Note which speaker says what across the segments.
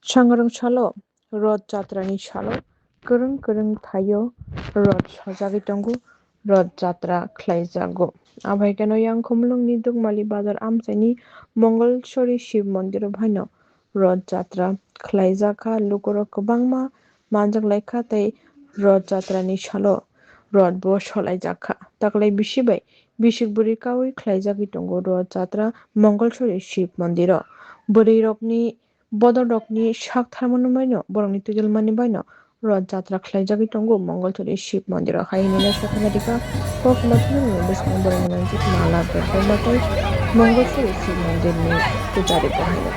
Speaker 1: सांग्रां salo rod jatrani salo kwrwng kwrwng thaio rod sajagui tongo rod jatra khlaijago abaikano yang khumlungni dukmali bazar amchaini Mongolsori Shiv Mandir bhaino rod jatra khlaijaka lukorok kwbangma manjaklaikha tei rod jatrani salo rod bo solaijaka taklai bisibai bisik buri kawi khlaijagui tongo rod jatra Mongolsori Shiv Mandiro bwrwi rokni bodol rokni sak tharmani baino borokni tujulmani baino rod jatra khlaijagui tongo Mongolsori Shiv Mandiro haini sakhanarika kokulathuni bwskango borokni manjak mala betborma tei Mongolsori Shiv Mandirni pujari bo haino.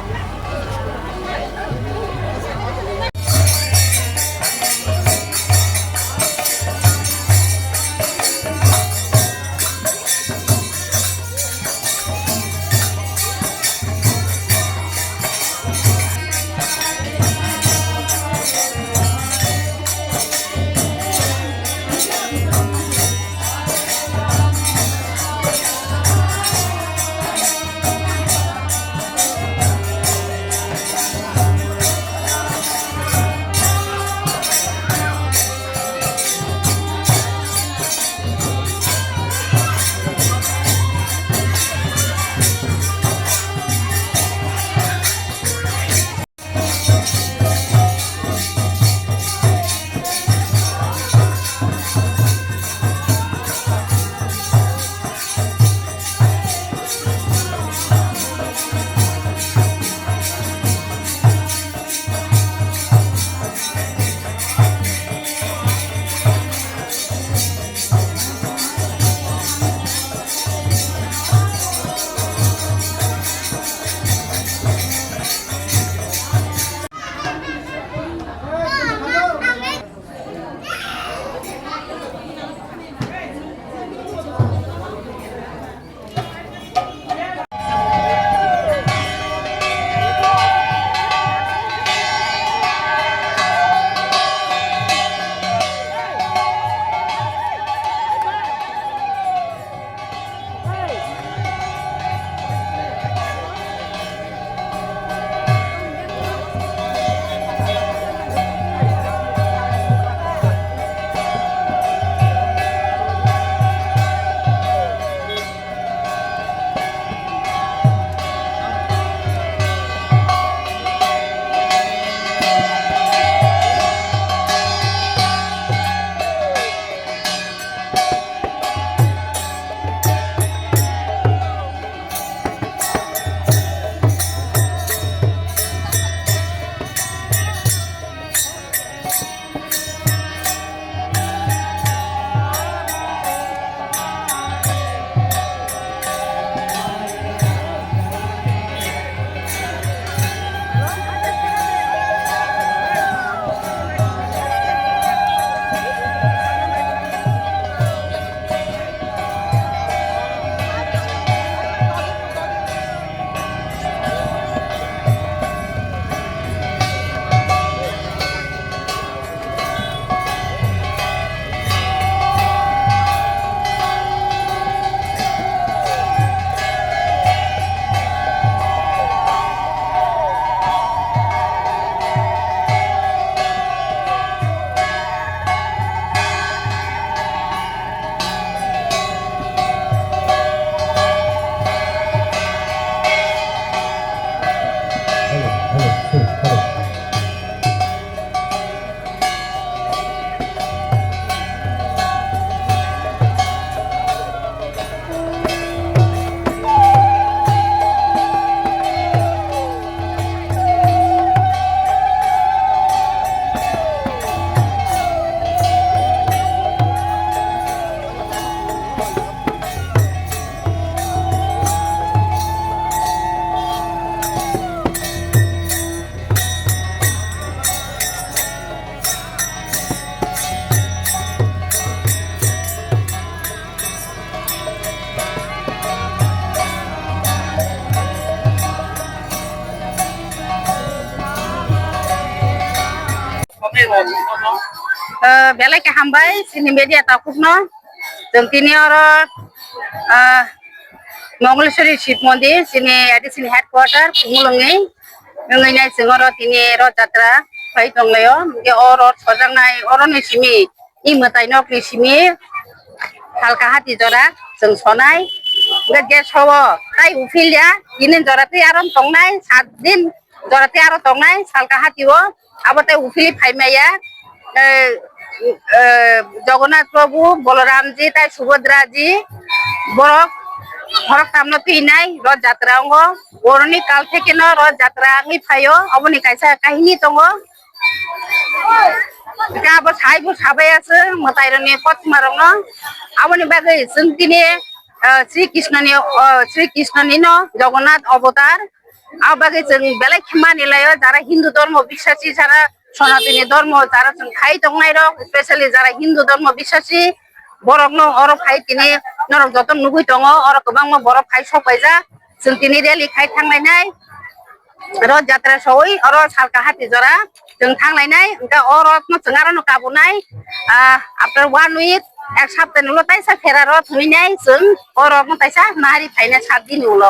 Speaker 2: Belai ke hambai sini media takutno jengkini orang Mongolsori Shiv Mandir sini ada sini headquarter Pumulungi ngai sing oro tini rod jatra pai tonglayo ge oro sojangnai oro ni simi imatai nok ni simi halka hati jora jeng sonai ge sowo tai ufilya inin jorate aron tongnai 7 din jorate aro tongnai halka hati o abote ufili phaimaya Jagannath প্রভু বলরামজি তাই সুভদ্রাজি বরক হরক তামনো ফিনাই রথ যাত্রা অঙ্গ বরণি কাল থেকে ন রথ যাত্রা আঙি ফাইও অবনি কাইসা কাহিনী দङ গাবো সাইবো সাবাই আছে মতাইরনি পথমারং আবনি বাগै जों दिने শ্রী কৃষ্ণনি ন জগন্নাথ অবতার আবাগে जों বেলাই খিমানিলায় যারা হিন্দু ধর্ম বিশ্বাসী যারা সনাতনী ধর্ম যারা খাই দংনাই রক স্পেশালি যারা হিন্দু ধর্ম বিশ্বাসী বরক ন অর খাই তিনি নরক যত নুগুই দङ অর गोबां বরক খাই সবাইজা जों তিনি রেলি খাই थांलायनाय रथ যাত্রা সই অর সালকা হাতি জরা जों थांलायनाय ओंका अ रथ न जों आरो काबुनाय आफ्टर 1 week एक सप्ताहनिल' ताइसा फेरा रथ हुइनाय जों अ रथ न ताइसा नारि फाइना 7 दिन उल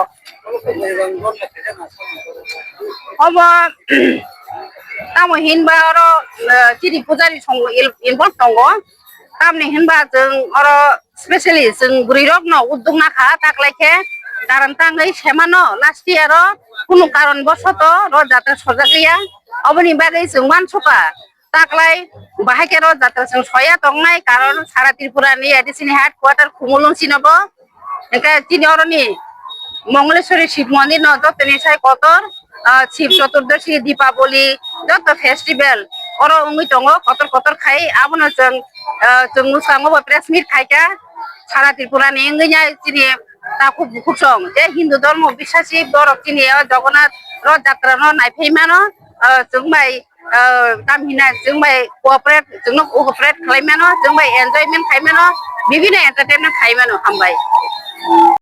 Speaker 2: अब तामो हिनबा अर तिरि पुजारि संग इनभल्व दङ तामनि हिनबा जों अर स्पेशली जों बुरि रक न उद्योग नाखा ताकलायखे कारण ताङै सेमानो लास्ट इयार कुनु कारण बसत रथ যাত্রা सजा गैया अबनि बागै जों मानसपा ताकलाय बाहायके रथ যাত্রা जों सया दंनाय कारण सारा त्रिपुरानि एडिसिनि हेडक्वार्टार खुमुलुंसिनबो एका तिनि अरनि मंगलेश्वरी शिव मन्दिर न जतनि साय कतर शिव चतुर्दशी दीपावली जत फेस्टिवल अर उंगै दङ कतर कतर खाय आबनो जों मुसाङो प्रेस मिट खायका सारा त्रिपुरानि इंगैया तिनि ताकु बुकुसं जे हिन्दू धर्म বিশ্বাসী बरक तिनि जगन्नाथ रथ যাত্রা न नायफैमानो जों बाय तामहिना जों बाय कोअपारेट जोंनो कोअपारेट खालायमानो जों बाय एन्जयमेन्ट खायमानो बिभिन्न एन्टारटेनमेन्ट खायमानो हामबाय